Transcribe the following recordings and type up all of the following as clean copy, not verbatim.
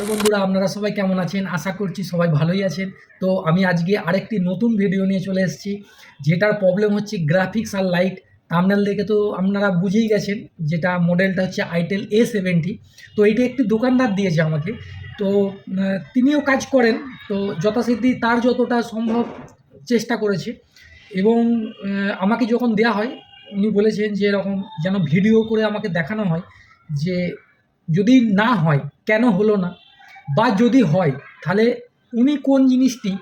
Hello বন্ধুরা, আপনারা সবাই কেমন আছেন? আশা করছি সবাই ভালোই আছেন। তো আমি আজকে আরেকটি নতুন ভিডিও নিয়ে চলে এসেছি, যেটার প্রবলেম হচ্ছে গ্রাফিক্স আর লাইট। থাম্বনেল দেখে তো আপনারা বুঝেই গেছেন, যেটা মডেলটা হচ্ছে আইটেল A70। তো এইটা একটি দোকানদার দিয়েছে আমাকে। তো তিনিও কাজ করেন, তো যথাসিদ্ধি তার যতটা সম্ভব চেষ্টা করেছে। এবং আমাকে যখন দেয়া হয়, উনি বলেছেন যে এরকম যেন ভিডিও করে আমাকে দেখানো হয় যে যদি না হয় কেন হলো না, বা যদি হয় তাহলে উনি কোন জিনিসটি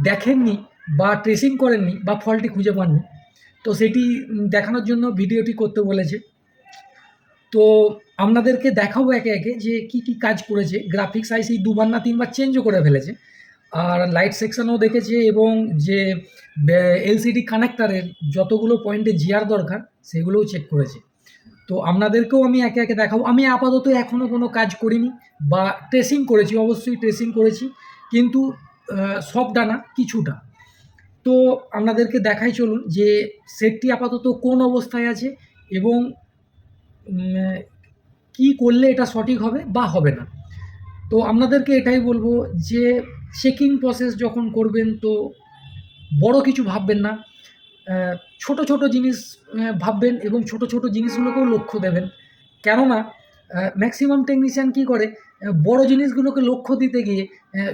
দেখেননি বা ট্রেসিং করেননি বা ফল্টটি খুঁজে পাননি। তো সেটি দেখানোর জন্য ভিডিওটি করতে বলেছে। তো আপনাদেরকে দেখাবো একে একে যে কি কি কাজ করেছে। গ্রাফিক্স আইসি দুবার না তিনবার চেঞ্জও করে ফেলেছে, আর লাইট সেকশনও দেখেছে, এবং যে এলসিডি কানেক্টারের যতগুলো পয়েন্টে জিয়ার দরকার সেগুলোও চেক করেছে। তো আপনাদেরকেও আমি একে একে দেখাবো। আমি আপাতত এখনও কোনো কাজ করিনি, বা ট্রেসিং করেছি, অবশ্যই ট্রেসিং করেছি, কিন্তু সবটা না, কিছুটা। তো আপনাদেরকে দেখাই চলুন যে সেটটি আপাতত কোন অবস্থায় আছে, এবং কি করলে এটা সঠিক হবে বা হবে না। তো আপনাদেরকে এটাই বলবো যে চেকিং প্রসেস যখন করবেন, তো বড় কিছু ভাববেন না, ছোট ছোট জিনিস ভাববেন, এবং ছোট ছোট জিনিসগুলোকেও লক্ষ্য দেবেন। কেননা ম্যাক্সিমাম টেকনিশিয়ান কী করে, বড় জিনিসগুলোকে লক্ষ্য দিতে গিয়ে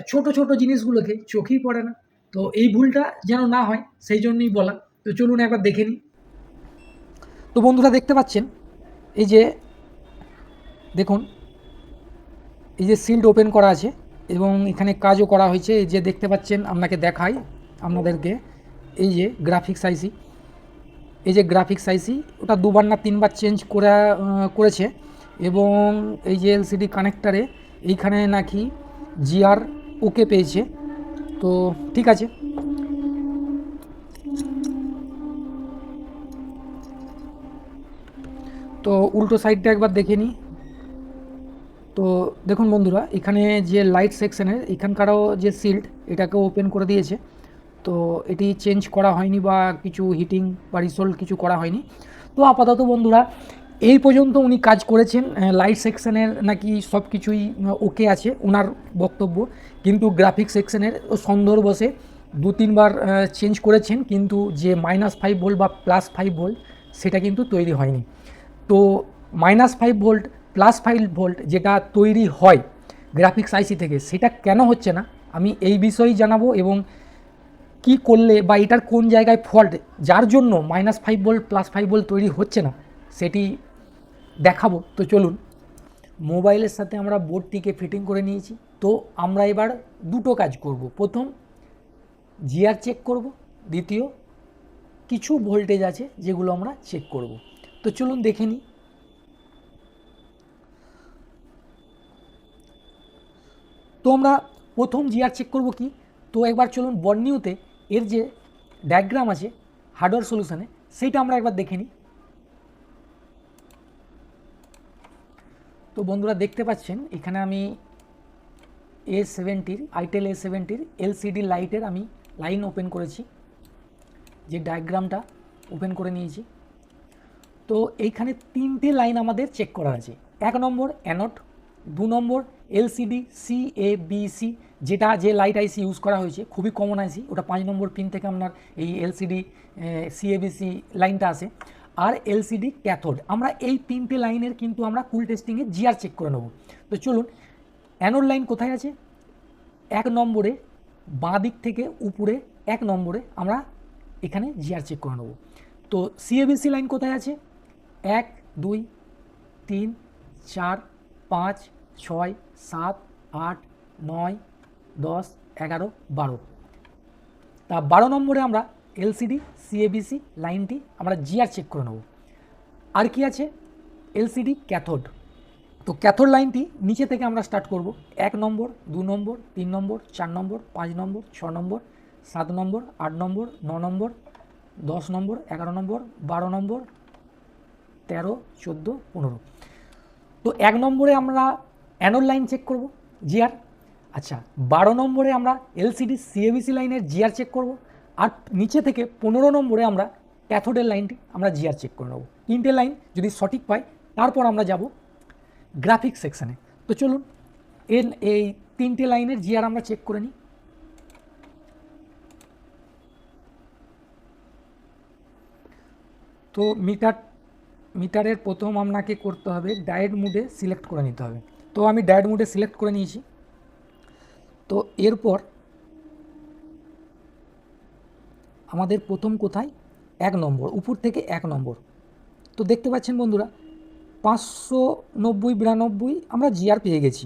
ছোট ছোট জিনিসগুলোকে চোখেই পড়ে না। তো এই ভুলটা যেন না হয় সেই জন্যই বলা। তো চলুন একবার দেখে নিই। তো বন্ধুরা দেখতে পাচ্ছেন, এই যে দেখুন, এই যে সিল্ড ওপেন করা আছে এবং এখানে কাজও করা হয়েছে। এই যে দেখতে পাচ্ছেন, আপনাকে দেখাই আপনাদেরকে, এই যে গ্রাফিক্স আইসি, এই যে গ্রাফিক্স আইসি ওটা দুবার না তিনবার চেঞ্জ করেছে। এবং এই যে এলসিডি কানেক্টারে এইখানে নাকি জিআর ওকে পেয়েছে। তো ঠিক আছে, তো উল্টো সাইডটা একবার দেখে নিই। তো দেখুন বন্ধুরা, এখানে যে লাইট সেকশনের এখানকারও যে সিল্ড, এটাকে ওপেন করে দিয়েছে। তো এটি চেঞ্জ করা হয়নি বা কিছু হিটিং বা রিসোল্ট কিছু করা হয়নি। তো আপাতত বন্ধুরা এই পর্যন্ত উনি কাজ করেছেন। লাইট সেকশনের নাকি সব কিছুই ওকে আছে ওনার বক্তব্য, কিন্তু গ্রাফিক সেকশনের সন্দেহবশে দু তিনবার চেঞ্জ করেছেন, কিন্তু যে -5 ভোল্ট বা +5 ভোল্ট সেটা কিন্তু তৈরি হয়নি। তো -5 ভোল্ট +5 ভোল্ট যেটা তৈরি হয় গ্রাফিক্স আইসি থেকে, সেটা কেন হচ্ছে না আমি এই বিষয়েই জানাবো, এবং কি করলে বা এটার কোন জায়গায় ফল্ট, যার জন্য -5 ভোল্ট +5 ভোল্ট তৈরি হচ্ছে না সেটি দেখাবো। তো চলুন, মোবাইলের সাথে আমরা বোর্ডটিকে ফিটিং করে নিয়েছি। তো আমরা এবার দুটো কাজ করব। প্রথম, জিআর চেক করব। দ্বিতীয়, কিছু ভোল্টেজ আছে যেগুলো আমরা চেক করব। তো চলুন দেখে নিই। তো আমরা প্রথম জিআর চেক করব কি, তো একবার চলুন বর্নিউতে এর যে ডায়াগ্রাম আছে হার্ডওয়্যার সলিউশনে, সেইটা আমরা একবার দেখে নিই। তো বন্ধুরা দেখতে পাচ্ছেন, এখানে আমি A70 আইটেল A70 এলসিডি লাইটের আমি লাইন ওপেন করেছি, যে ডায়াগ্রামটা ওপেন করে নিয়েছি। তো এইখানে তিনটে লাইন আমাদের চেক করা আছে। 1 নম্বর অ্যানোড, 2 নম্বর এলসিডি CABC, যেটা যে লাইট আইসি ইউজ করা হয়েছে খুবই কমন আইসি, ওটা 5 নম্বর পিন থেকে আপনার এই এলসিডি CABC লাইনটা আসে। আর এলসিডি ক্যাথোড। আমরা এই তিনটে লাইনের কিন্তু আমরা কুল টেস্টিংয়ে জিআর চেক করে নেব। তো চলুন, অ্যানোড লাইন কোথায় আছে? 1 নম্বরে বাঁ দিক থেকে উপরে 1 নম্বরে আমরা এখানে জিআর চেক করে নেব। তো CABC লাইন কোথায় আছে? 1 2 3 4 5 6 7 8 9 10 11 12। তা 12 নম্বরে আমরা এলসিডি CABC লাইনটি আমরা জিআর চেক করে নেব। আর কি আছে? LCD cathode. তো ক্যাথোড লাইনটি নিচে থেকে আমরা স্টার্ট করব। 1 নম্বর, 2 নম্বর, 3 নম্বর, 4 নম্বর, 5 নম্বর, 6 নম্বর, 7 নম্বর, 8 নম্বর, 9 নম্বর, 10 নম্বর, 11 নম্বর, 12 নম্বর, 13, 14, 15। তো 1 নম্বরে আমরা অ্যানোড লাইন চেক করব, জিআর। আচ্ছা, 12 নম্বরে আমরা এলসিডি CABC লাইনের জিআর চেক করব। আর নিচে থেকে 15 নম্বরে আমরা ক্যাথোডের লাইনটি আমরা জিআর চেক করে নেব। তিনটে লাইন যদি সঠিক পাই, তারপর আমরা যাব গ্রাফিক্স সেকশানে। তো চলুন, এই 3টে লাইনের জিআর আমরা চেক করে নিই। তো মিটারের প্রথম আপনাকে করতে হবে ডায়েট মুডে সিলেক্ট করে নিতে হবে। তো আমি ডায়েট মুডে সিলেক্ট করে নিয়েছি। তো এরপর আমাদের প্রথম কোথায়, 1 নম্বর, উপর থেকে 1 নম্বর। তো দেখতে পাচ্ছেন বন্ধুরা 590-92 আমরা জিআর পেয়ে গেছি।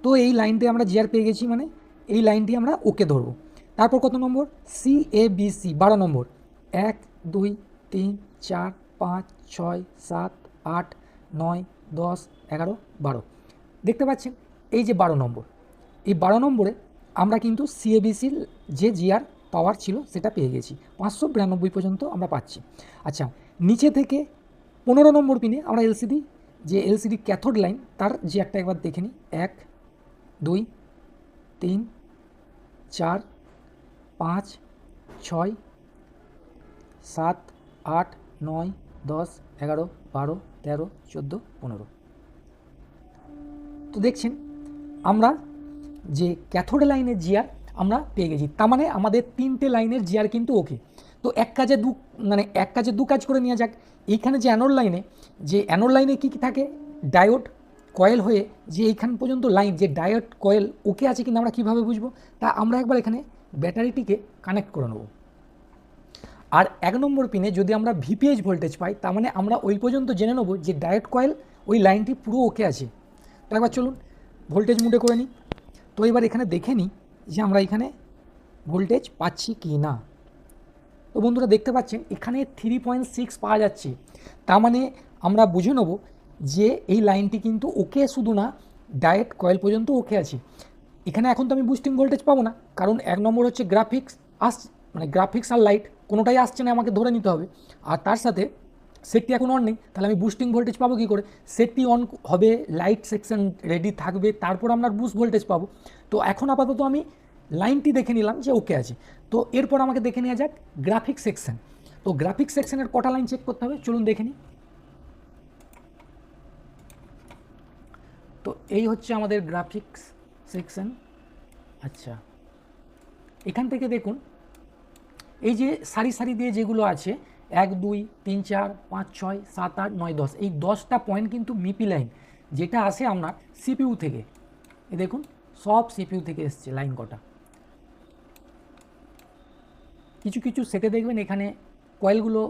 তো এই লাইনটি আমরা জিআর পেয়ে গেছি, মানে এই লাইনটি আমরা ওকে ধরবো। তারপর কত নম্বর, CABC 12 নম্বর, 1 2 3 4 5 6 7 8 9 10 11 12। দেখতে পাচ্ছেন এই যে 12 নম্বর, এই 12 নম্বরে আমরা কিন্তু CABCর যে জিআর পাওয়ার ছিল সেটা পেয়ে গেছি, 592 পর্যন্ত আমরা পাচ্ছি। আচ্ছা, নিচে থেকে 15 নম্বর পিনে আমরা এলসিডি ক্যাথোড লাইন তার জিআরটা একবার দেখে নিই। 1 2 3 4 5 6 7 8 9 10 11 12 13 14 15। তো দেখছেন আমরা যে ক্যাথোড লাইনের জিআর আমরা পেয়ে গেছি, তার মানে আমাদের 3টে লাইনের জিআর কিন্তু ওকে। তো এক কাজে দু কাজ করে নেওয়া যাক। এইখানে যে অ্যানোড লাইনে কী কী থাকে, ডায়োড কয়েল হয়ে যে এইখান পর্যন্ত লাইন, যে ডায়োড কয়েল ওকে আছে কিনা আমরা কীভাবে বুঝবো, তা আমরা একবার এখানে ব্যাটারিটিকে কানেক্ট করে নেব। আর 1 নম্বর পিনে যদি আমরা ভিপিএইচ ভোল্টেজ পাই, তার মানে আমরা ওই পর্যন্ত জেনে নেব যে ডায়োড কয়েল ওই লাইনটি পুরো ওকে আছে। তো একবার চলুন ভোল্টেজ মুডে করে নিই। তো এবার এখানে দেখে নিই যে আমরা এখানে ভোল্টেজ পাচ্ছি কি না। তো বন্ধুরা দেখতে পাচ্ছেন এখানে 3.6 পাওয়া যাচ্ছে, তার মানে আমরা বুঝে নেব যে এই লাইনটি কিন্তু ওকে, শুধু না ডায়োড কয়েল পর্যন্ত ওকে আছে। এখানে এখন তো আমি বুস্টিং ভোল্টেজ পাবো না, কারণ 1 নম্বর হচ্ছে গ্রাফিক্স আর লাইট কোনোটাই আসছে না, আমাকে ধরে নিতে হবে। আর তার সাথে সেটটি এখন অন নেই, তাহলে আমি বুস্টিং ভোল্টেজ পাবো কী করে? সেটটি অন হবে, লাইট সেকশন রেডি থাকবে, তারপর আমরা বুস্ট ভোল্টেজ পাবো। তো এখন আপাতত আমি লাইনটি দেখে নিলাম যে ওকে আছে। তো এরপর আমাকে দেখে নেওয়া যাক গ্রাফিক সেকশন। তো গ্রাফিক সেকশনের কটা লাইন চেক করতে হবে, চলুন দেখে নিই। তো এই হচ্ছে আমাদের গ্রাফিক্স সেকশন। আচ্ছা, এখান থেকে দেখুন এই যে সারি সারি দিয়ে যেগুলো আছে 1 2 3 4 5 6 7 8 9 10, এই 10টা পয়েন্ট কিন্তু মিপি লাইন, যেটা আসে আপনার সিপিইউ থেকে। এই দেখুন সব সিপিইউ থেকে এসছে লাইন কটা। কিছু কিছু সেটে দেখবেন এখানে কয়েলগুলো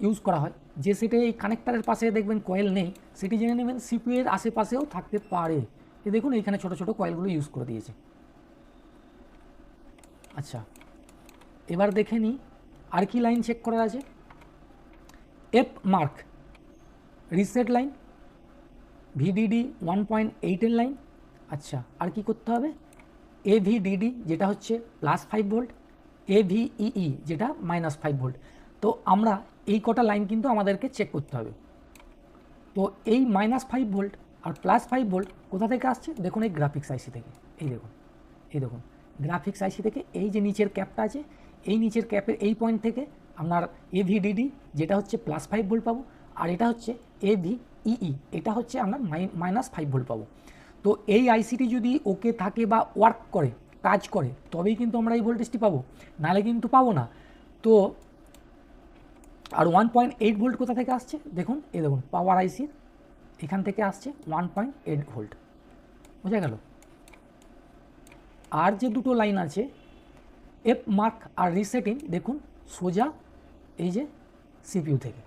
ইউজ করা হয়, যে সেটে এই কানেক্টারের পাশে দেখবেন কয়েল নেই, সেটি জেনে নেবেন সিপিইউ এর আশেপাশেও থাকতে পারে। এই দেখুন এখানে ছোট ছোট কয়েলগুলো ইউজ করে দিয়েছে। আচ্ছা, এবার দেখে নিই আর কি লাইন চেক করা আছে। F mark reset line, VDD 1.8 line. আচ্ছা, আর কি করতে হবে, এভিডিডি যেটা হচ্ছে +5 ভোল্ট, এভিইই যেটা -5 ভোল্ট। তো আমরা এই কটা লাইন কিন্তু আমাদেরকে চেক করতে হবে। তো এই -5 ভোল্ট আর +5 ভোল্ট কোথা থেকে আসছে, দেখুন এই গ্রাফিক্স আইসি থেকে। এই দেখুন গ্রাফিক্স আইসি থেকে এই যে নিচের ক্যাপটা আছে, এই নিচের ক্যাপের এই পয়েন্ট থেকে আপনার এভিডিডি যেটা হচ্ছে +5 ভোল্ট পাবো, আর এটা হচ্ছে এভিইই, এটা হচ্ছে আমরা -5 ভোল্ট পাবো। তো এই আইসিটি যদি ওকে থাকে বা ওয়ার্ক করে, কাজ করে, তবেই কিন্তু আমরা এই ভোল্টেজটি পাবো, নাহলে কিন্তু পাবো না। তো আর 1.8 ভোল্ট কোথা থেকে আসছে, দেখুন এই দেখুন পাওয়ার আইসির এখান থেকে আসছে 1.8 ভোল্ট, বোঝা গেল। আর যে দুটো লাইন আছে এফ মার্ক আর রিসেটিং, দেখুন সোজা এই যে সিপিইউ থেকে।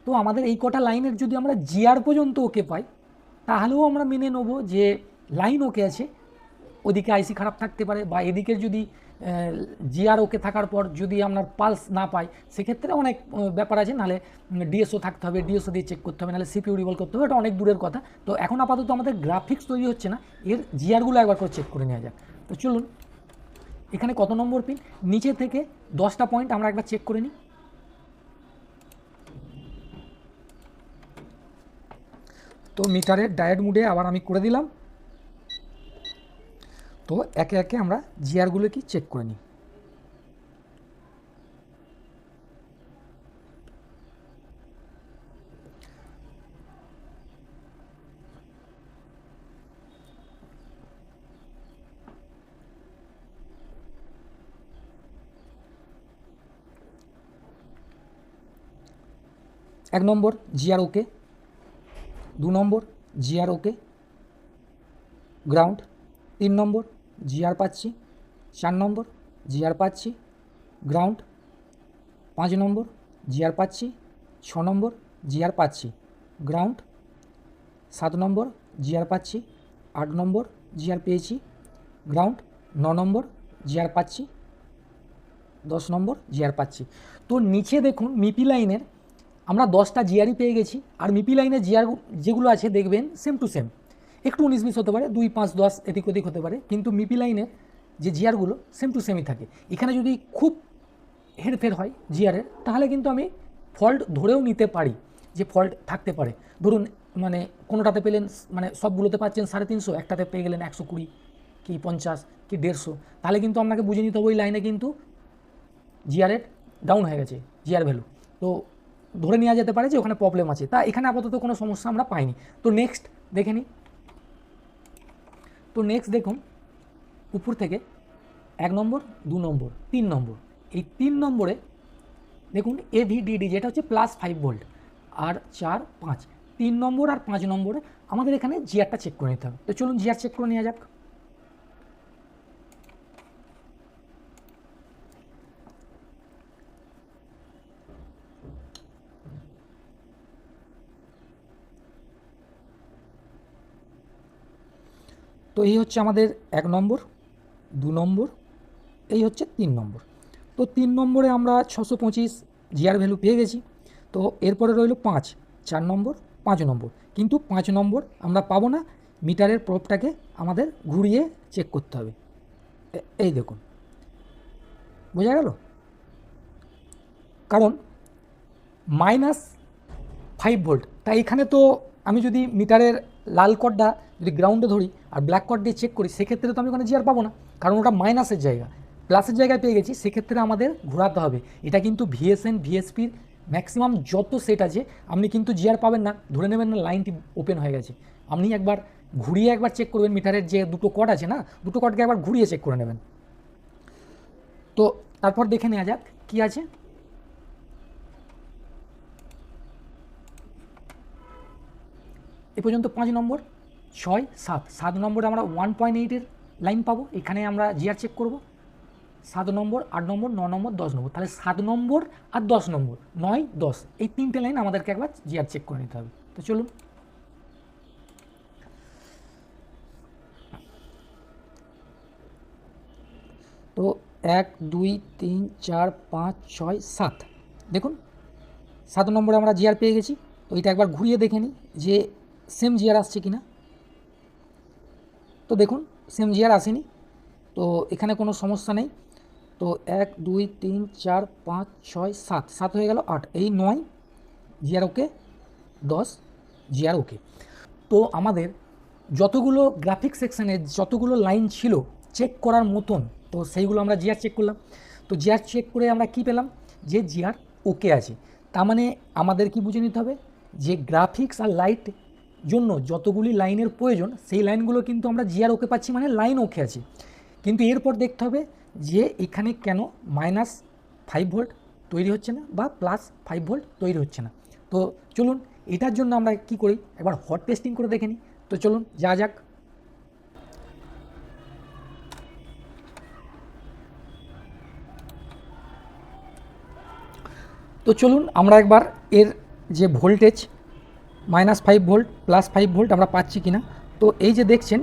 তো আমাদের এই কটা লাইনের যদি আমরা জিআর পর্যন্ত ওকে পাই, তাহলেও আমরা মেনে নেব যে লাইন ওকে আছে। ওদিকে আইসি খারাপ থাকতে পারে, বা এদিকের যদি জিআর ওকে থাকার পর যদি আপনার পালস না পাই, সেক্ষেত্রে অনেক ব্যাপার আছে, নাহলে ডিএসও থাকতে হবে, ডিএসও দিয়ে চেক করতে হবে, নাহলে সিপিইউ রিভলভ করতে হবে, এটা অনেক দূরের কথা। তো এখন আপাতত আমাদের গ্রাফিক্স তৈরি হচ্ছে না, এর জিআরগুলো একবার করে চেক করে নেওয়া যাক। তো চলুন এখানে কত নম্বর পিন, নিচে থেকে 10টা পয়েন্ট আমরা একবার চেক করে নিই। তো মিটারের ডায়োড মুডে আবার আমি করে দিলাম। তো একে একে আমরা জিআরগুলো কি চেক করে নিই। 1 নম্বর জিআর ওকে, 2 নম্বর জিআর ওকে গ্রাউন্ড, 3 নম্বর জিআর পাচ্ছি, 4 নম্বর জিআর পাচ্ছি গ্রাউন্ড, 5 নম্বর জিআর পাচ্ছি, 6 নম্বর জিআর পাচ্ছি গ্রাউন্ড, 7 নম্বর জিআর পাচ্ছি, 8 নম্বর জিআর পেয়েছি গ্রাউন্ড, 9 নম্বর জিআর পাচ্ছি, 10 নম্বর জিআর পাচ্ছি। তো নিচে দেখুন মিপি লাইনের আমরা 10টা জিআরই পেয়ে গেছি, আর মিপি লাইনের জিআর যেগুলো আছে দেখবেন সেম টু সেম, একটু 19-20 হতে পারে, 2, 5, 10 এদিক ওদিক হতে পারে, কিন্তু মিপি লাইনের যে জিআরগুলো সেম টু সেমই থাকে। এখানে যদি খুব হেরফের হয় জিআরের, তাহলে কিন্তু আমি ফল্ট ধরেও নিতে পারি যে ফল্ট থাকতে পারে। ধরুন মানে কোনোটাতে পেলেন মানে সবগুলোতে পাচ্ছেন 350, একটাতে পেয়ে গেলেন 120 কি 50 কি 150, তাহলে কিন্তু আপনাকে বুঝে নিতে হবে ওই লাইনে কিন্তু জিআরের ডাউন হয়ে গেছে জিআর ভ্যালু, তো ধরে নেওয়া যেতে পারে যে ওখানে প্রবলেম আছে। তা এখানে আপাতত কোনো সমস্যা আমরা পাইনি। তো নেক্সট দেখে নিই। তো নেক্সট দেখুন উপর থেকে 1 নম্বর, 2 নম্বর, 3 নম্বর, এই 3 নম্বরে দেখুন এভিডিডি যেটা হচ্ছে +5 ভোল্ট, আর 4, 5, 3 নম্বর আর 5 নম্বরে আমাদের এখানে জিআরটা চেক করে নিতে হবে। তো চলুন জিআর চেক করে নেওয়া যাক। তো এই হচ্ছে আমাদের 1 নম্বর, 2 নম্বর, এই হচ্ছে 3 নম্বর। তো 3 নম্বরে আমরা 625 জিআর ভ্যালু পেয়ে গেছি। তো এরপরে রইল 5, 4 নম্বর, 5 নম্বর, কিন্তু 5 নম্বর আমরা পাবো না, মিটারের প্রবটাকে আমাদের ঘুরিয়ে চেক করতে হবে। এই দেখুন বোঝা গেল, কারণ -5 ভোল্ট, তাই এখানে তো আমি যদি মিটারের লাল কর্ডটা যদি গ্রাউন্ডে ধরি আর ব্ল্যাক কর্ড দিয়ে চেক করি, সেক্ষেত্রে তো আমি ওখানে জিআর পাবো না, কারণ ওটা মাইনাসের জায়গা, প্লাসের জায়গায় পেয়ে গেছি, সেক্ষেত্রে আমাদের ঘোরাতে হবে। এটা কিন্তু ভিএসএন ভিএসপির ম্যাক্সিমাম যত সেট আছে আপনি কিন্তু জিআর পাবেন না, ধরে নেবেন না লাইনটি ওপেন হয়ে গেছে। আপনি একবার ঘুরিয়ে একবার চেক করবেন, মিটারের যে দুটো কর্ড আছে না, দুটো কর্ডকে একবার ঘুরিয়ে চেক করে নেবেন। তো তারপর দেখে নেওয়া যাক কী আছে। এ পর্যন্ত 5 নম্বর, 6, 7, 7 নম্বরে আমরা 1.8-এর লাইন পাবো, এখানে আমরা জিআর চেক করব। 7 নম্বর, 8 নম্বর, 9 নম্বর, 10 নম্বর, তাহলে 7 নম্বর আর 10 নম্বর, 9, 10, এই 3টে লাইন আমাদেরকে একবার জিআর চেক করে নিতে হবে। তো চলুন তো 1, 2, 3, 4, 5, 6, 7, দেখুন 7 নম্বরে আমরা জিআর পেয়ে গেছি। তো এটা একবার ঘুরিয়ে দেখে নিই যে সেম জিআর আসছে কি না। তো দেখুন সেম জিআর আসেনি, তো এখানে কোনো সমস্যা নেই। তো 1, 2, 3, 4, 5, 6, 7, 7 হয়ে গেল 8, এই 9 জিআর ওকে, 10 জিআর ওকে। তো আমাদের যতগুলো গ্রাফিক সেকশানে যতগুলো লাইন ছিল চেক করার মতন, তো সেইগুলো আমরা জিআর চেক করলাম। তো জিআর চেক করে আমরা কি পেলাম, যে জিআর ওকে আছে। তার মানে আমাদের কি বুঝে নিতে হবে যে গ্রাফিক্স আর লাইট জন্য যতগুলি লাইনের প্রয়োজন সেই লাইনগুলো কিন্তু আমরা জিআর ওকে পাচ্ছি, মানে লাইন ওকে আছে। কিন্তু এরপর দেখতে হবে যে এখানে কেন -5 ভোল্ট তৈরি হচ্ছে না বা +5 ভোল্ট তৈরি হচ্ছে না। তো চলুন এটার জন্য আমরা কি করি, একবার হট টেস্টিং করে দেখে নিই। তো চলুন যা যাক। তো চলুন আমরা একবার এর যে ভোল্টেজ -5 ভোল্ট +5 ভোল্ট আমরা পাচ্ছি কিনা। তো এই যে দেখছেন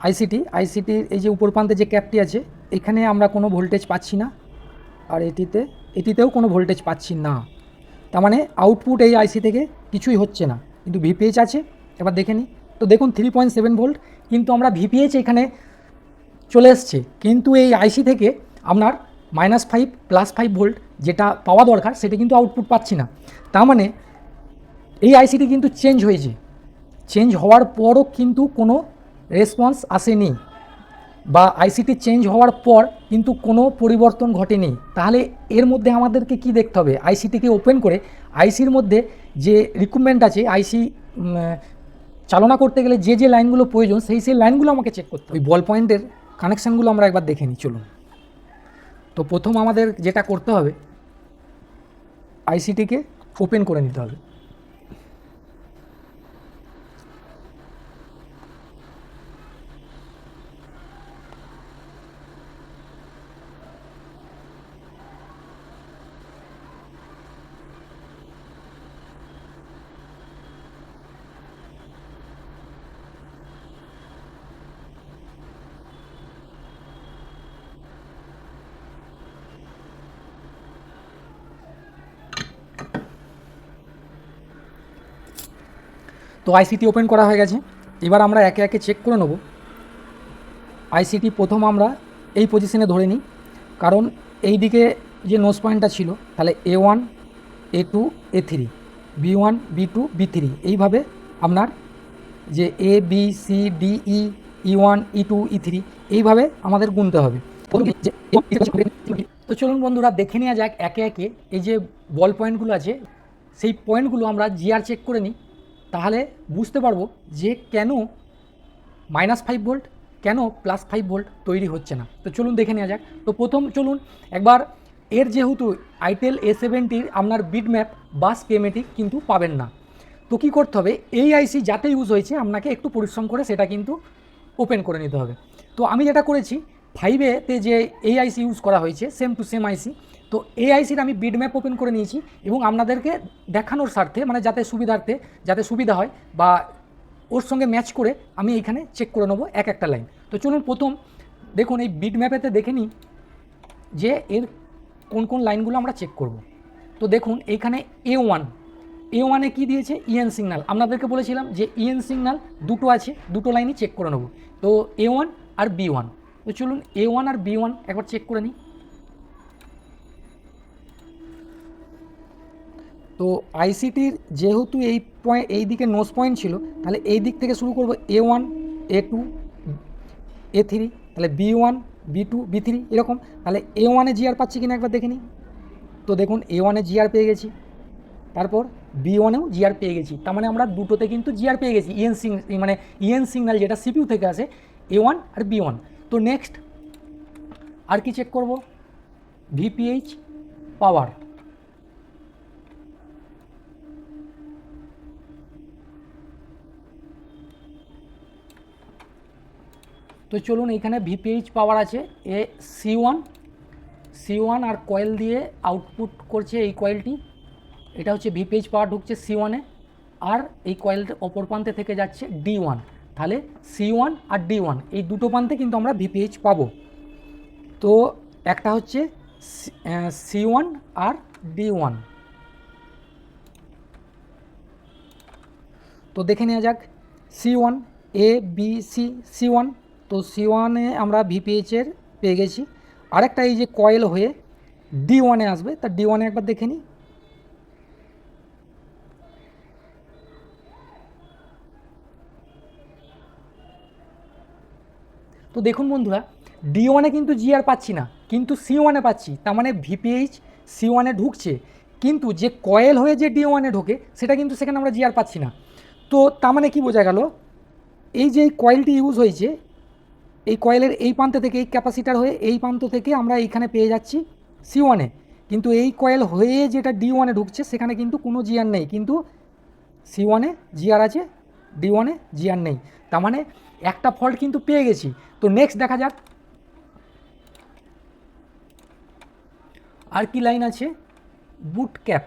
আইসিটির এই যে উপর প্রান্তে যে ক্যাপটি আছে, এখানে আমরা কোনো ভোল্টেজ পাচ্ছি না, আর এটিতেও কোনো ভোল্টেজ পাচ্ছি না। তার মানে আউটপুট এই আইসি থেকে কিছুই হচ্ছে না, কিন্তু ভিপিএইচ আছে। এবার দেখে নিই। তো দেখুন 3.7 ভোল্ট, কিন্তু আমরা ভিপিএইচ এখানে চলে এসছে, কিন্তু এই আইসি থেকে আপনার -5 +5 ভোল্ট যেটা পাওয়া দরকার সেটা কিন্তু আউটপুট পাচ্ছি না। তার মানে এই আইসিটি কিন্তু চেঞ্জ হয়েছে, চেঞ্জ হওয়ার পরও কিন্তু কোনো রেসপন্স আসেনি, বা আইসিটি চেঞ্জ হওয়ার পর কিন্তু কোনো পরিবর্তন ঘটেনি। তাহলে এর মধ্যে আমাদেরকে কি দেখতে হবে, আইসিটিকে ওপেন করে আইসির মধ্যে যে রিক্রুটমেন্ট আছে, আইসি চালনা করতে গেলে যে যে লাইনগুলো প্রয়োজন সেই লাইনগুলো আমাকে চেক করতে হবে। ওই বল পয়েন্টের কানেকশানগুলো আমরা একবার দেখে নিই চলুন। তো প্রথম আমাদের যেটা করতে হবে, আইসিটিকে ওপেন করে নিতে হবে। তো আইসিটি ওপেন করা হয়ে গেছে। এবার আমরা একে একে চেক করে নেব। আইসিটি প্রথম আমরা এই পজিশনে ধরে নিই, কারণ এই দিকে যে নোজ পয়েন্টটা ছিল, তাহলে A1 A2 A3 B1 B2 B3 এইভাবে আপনার যে ABCDE E1 E2 E3 এইভাবে আমাদের গুনতে হবে। তো চলুন বন্ধুরা দেখে নেওয়া যাক একে একে এই যে বল পয়েন্টগুলো আছে সেই পয়েন্টগুলো আমরা জিআর চেক করে নিই, তাহলে বুঝতে পারবো যে কেন -5 ভোল্ট কেন +5 ভোল্ট তৈরি হচ্ছে না। তো চলুন দেখে নেওয়া যাক। তো প্রথম চলুন একবার এর যেহেতু আইটেল A70 আপনার বিট ম্যাপ বা স্কেমেটিক কিন্তু পাবেন না, তো কী করতে হবে, এই আইসি যাতে ইউজ হয়েছে আপনাকে একটু পরিশ্রম করে সেটা কিন্তু ওপেন করে নিতে হবে। তো আমি যেটা করেছি 5-এতে যে এই আইসি ইউজ করা হয়েছে সেম টু সেম আইসি, তো এই আইসির আমি বিট ম্যাপ ওপেন করে নিয়েছি এবং আপনাদেরকে দেখানোর স্বার্থে, মানে যাতে সুবিধা হয় বা ওর সঙ্গে ম্যাচ করে আমি এইখানে চেক করে নেবো এক একটা লাইন। তো চলুন প্রথম দেখুন এই বিট ম্যাপেতে দেখে নিই যে এর কোন কোন লাইনগুলো আমরা চেক করব। তো দেখুন এইখানে A1-এ কী দিয়েছে, ইএন সিগন্যাল। আপনাদেরকে বলেছিলাম যে ইএন সিগন্যাল দুটো আছে, দুটো লাইনই চেক করে নেব। তো A1 আর B1, তো চলুন A1 আর B1 একবার চেক করে নিই। তো আইসিটির যেহেতু এই দিকে নোজ পয়েন্ট ছিল, তাহলে এই দিক থেকে শুরু করব A1 A2 A3, তাহলে B1 B2 B3 এরকম। তাহলে A1-এ জিআর পাচ্ছি কিনা একবার দেখে নিই। তো দেখুন A1-এ জিআর পেয়ে গেছি, তারপর B1-এও জিআর পেয়ে গেছি, তার মানে আমরা দুটোতে কিন্তু জিআর পেয়ে গেছি। ইএন সিগন্যাল যেটা সিপিইউ থেকে আসে A1 আর B1। তো নেক্সট আর কি চেক করব, ভিপিএইচ পাওয়ার। তো চলুন এখানে ভিপিএইচ পাওয়ার আছে এ C1 আর কয়েল দিয়ে আউটপুট করছে এই কয়েলটি, এটা হচ্ছে ভিপিএইচ পাওয়ার ঢুকছে C1-এ, আর এই কয়েলটার অপর প্রান্তে থেকে যাচ্ছে D1, তাহলে C1 আর D1 এই দুটো প্রান্তে কিন্তু আমরা ভিপিএইচ পাবো। তো একটা হচ্ছে C1 আর D1। তো দেখে নেওয়া যাক C1 ABC C1। তো C1-এ আমরা ভিপিএইচের পেয়ে গেছি, আরেকটা এই যে কয়েল হয়ে D1-এ আসবে, তা D1-এ একবার দেখে নিই। তো দেখুন বন্ধুরা D1-এ কিন্তু জিআর পাচ্ছি না, কিন্তু C1-এ পাচ্ছি, তার মানে ভিপিএইচ C1-এ ঢুকছে, কিন্তু যে কয়েল হয়ে যে D1-এ ঢোকে সেটা কিন্তু সেখানে আমরা জিআর পাচ্ছি না। তো তার মানে কি বোঝা গেল, এই যে কয়েলটি ইউজ হয়েছে, এই কয়েলের এই প্রান্ত থেকে এই ক্যাপাসিটার হয়ে এই প্রান্ত থেকে আমরা এইখানে পেয়ে যাচ্ছি C1-এ, কিন্তু এই কয়েল হয়ে যেটা D1-এ ঢুকছে সেখানে কিন্তু কোনো জিআর নেই, কিন্তু C1-এ জিআর আছে, D1-এ জিআর নেই, তার মানে একটা ফল্ট কিন্তু পেয়ে গেছি। তো নেক্সট দেখা যাক আর কি লাইন আছে, বুট ক্যাপ,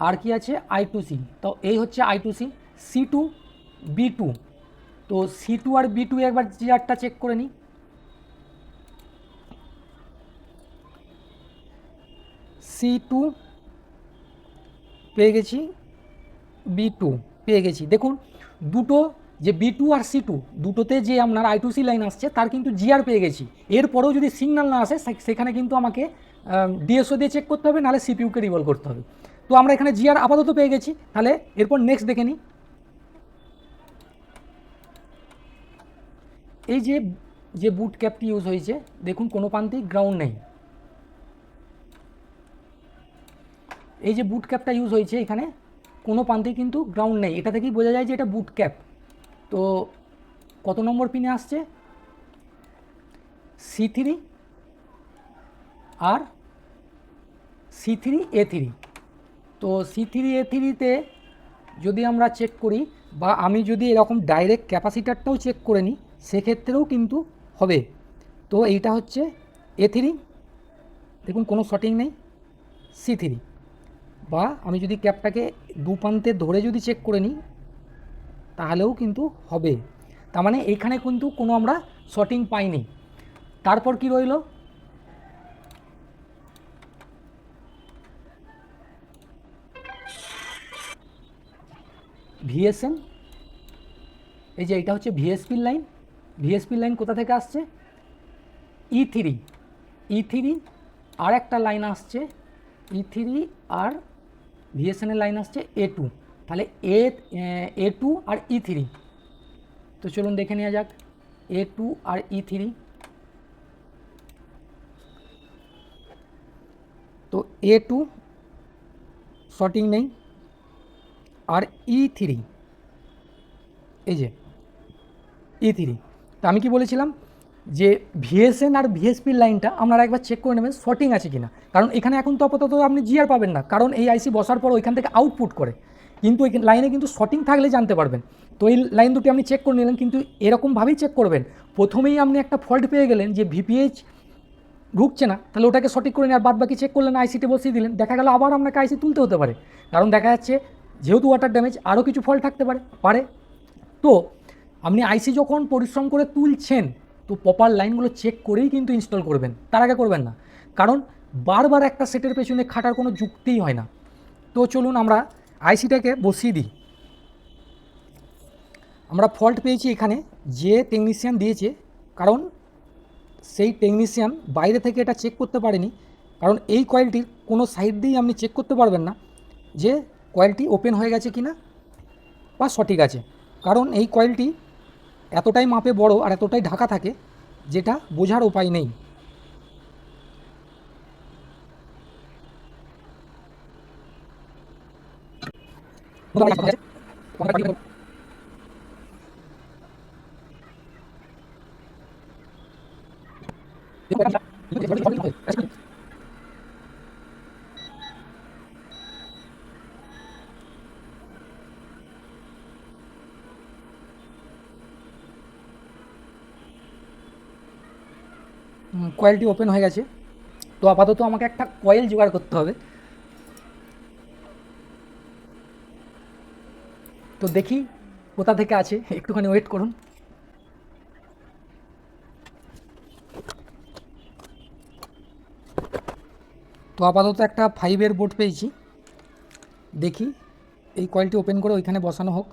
আর কি আছে I2C। তো এই হচ্ছে I2C, C2 B2। তো C2 আর B2 একবার জিআরটা চেক করে নিই। C2 পেয়ে গেছি, B2 পেয়ে গেছি। দেখুন দুটো যে B2 আর C2 দুটোতে যে আপনার I2C লাইন আসছে তার কিন্তু জিআর পেয়ে গেছি, এরপরেও যদি সিগন্যাল না আসে সেখানে কিন্তু আমাকে ডিএসও দিয়ে চেক করতে হবে, নাহলে সিপিইউকে রিভলভ করতে হবে। তো আমরা এখানে জিআর আপাতত পেয়ে গেছি, তাহলে এরপর নেক্সট দেখে নিই। এই যে বুট ক্যাপটি ইউজ হয়েছে, দেখুন কোনো প্রান্তেই গ্রাউন্ড নেই। এই যে বুট ক্যাপটা ইউজ হয়েছে এখানে কোনো প্রান্তেই কিন্তু গ্রাউন্ড নেই, এটা থেকেই বোঝা যায় যে এটা বুট ক্যাপ। তো কত নম্বর পিনে আসছে, C3 আর C3A3। তো C3A3-তে যদি আমরা চেক করি, বা আমি যদি এরকম ডাইরেক্ট ক্যাপাসিটারটাও চেক করে নিই সেক্ষেত্রেও কিন্তু হবে। তো এইটা হচ্ছে A3, দেখুন কোনো শর্টিং নেই, C3, বা আমি যদি ক্যাপটাকে দু প্রান্তে ধরে যদি চেক করে নিই তাহলেও কিন্তু হবে, তার মানে এইখানে কিন্তু কোনো আমরা শর্টিং পাইনি। তারপর কি রইল, ভিএসএন, এই যে এটা হচ্ছে ভিএসপির লাইন। ভিএসপির লাইন কোথা থেকে আসছে? ই3 আর একটা লাইন আসছে ই3 আর ভিএসএনের লাইন আসছে A2, তাহলে A2 আর ই3। তো চলুন দেখে নেওয়া যাক A2 আর ই3। তো A2 শর্টিং নেই, আর ই3, এই যে ই3। তো আমি কি বলেছিলাম যে ভিএসএন আর ভিএসপির লাইনটা আপনারা একবার চেক করে নেবেন শর্টিং আছে কিনা, কারণ এখানে এখন তো আপাতত আপনি জিআর পাবেন না, কারণ এই আইসি বসার পর ওইখান থেকে আউটপুট করে, কিন্তু এই লাইনে কিন্তু শর্টিং থাকলে জানতে পারবেন। তো এই লাইন দুটি আপনি চেক করে নিলেন, কিন্তু এরকমভাবেই চেক করবেন। প্রথমেই আপনি একটা ফল্ট পেয়ে গেলেন যে ভিপিএইচ ঢুকছে না, তাহলে ওটাকে সঠিক করে নিয়ে আর বাদ বাকি চেক করলেন, আইসিতে বসিয়ে দিলেন, দেখা গেল আবার আপনাকে আইসি তুলতে হতে পারে, কারণ দেখা যাচ্ছে যেহেতু ওয়াটার ড্যামেজ আরও কিছু ফল্ট থাকতে পারে। তো আপনি আইসি যখন পরিশ্রম করে তুলছেন, তো প্রপার লাইনগুলো চেক করেই কিন্তু ইনস্টল করবেন, তার আগে করবেন না, কারণ বারবার একটা সেটের পেছনে খাটার কোনো যুক্তিই হয় না। তো চলুন আমরা আইসিটাকে বসিয়ে দিই। আমরা ফল্ট পেয়েছি এখানে, যে টেকনিশিয়ান দিয়েছে, কারণ সেই টেকনিশিয়ান বাইরে থেকে এটা চেক করতে পারেনি, কারণ এই কয়েলটির কোনো সাইড দিয়েই আপনি চেক করতে পারবেন না যে কয়েলটি ওপেন হয়ে গেছে কি না বা সঠিক আছে, কারণ এই কয়েলটি এতটাই মাপে বড় আর এতটাই ঢাকা থাকে যেটা বোঝার উপায় নেই। কয়েলটি ওপেন হয়ে গেছে। তো আপাতত আমাকে একটা কয়েল জোগাড় করতে হবে। তো দেখি কোথা থেকে আছে, একটুখানি ওয়েট করুন। তো আপাতত একটা 5-এর বোর্ড পেয়েছি, দেখি এই কয়েলটি ওপেন করে ওইখানে বসানো হোক।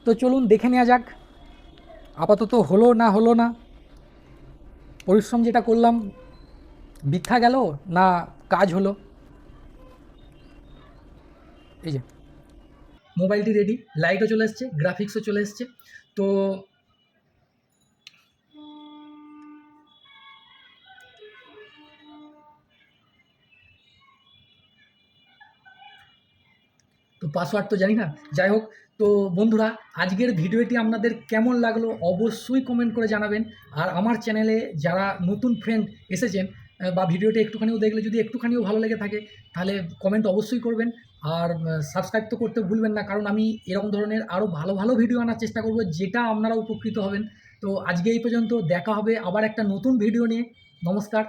তো চলুন দেখে নেওয়া যাক আপাতত হলো না, পরিশ্রম যেটা করলাম বৃথা গেল না কাজ হলো। এই যে মোবাইলটি রেডি, লাইটও চলে এসছে, গ্রাফিক্সও চলে এসছে। তো পাসওয়ার্ড তো জানি না, যাই হোক। তো বন্ধুরা, আজকের ভিডিওটি আপনাদের কেমন লাগলো অবশ্যই কমেন্ট করে জানাবেন। আর আমার চ্যানেলে যারা নতুন ফ্রেন্ড এসেছেন বা ভিডিওটি একটুখানিও দেখলে যদি একটুখানিও ভালো লেগে থাকে, তাহলে কমেন্ট অবশ্যই করবেন। আর সাবস্ক্রাইব তো করতে ভুলবেন না, কারণ আমি এরকম ধরনের আরও ভালো ভালো ভিডিও আনার চেষ্টা করব, যেটা আপনারা উপকৃত হবেন। তো আজকে এই পর্যন্ত, দেখা হবে আবার একটা নতুন ভিডিও নিয়ে। নমস্কার।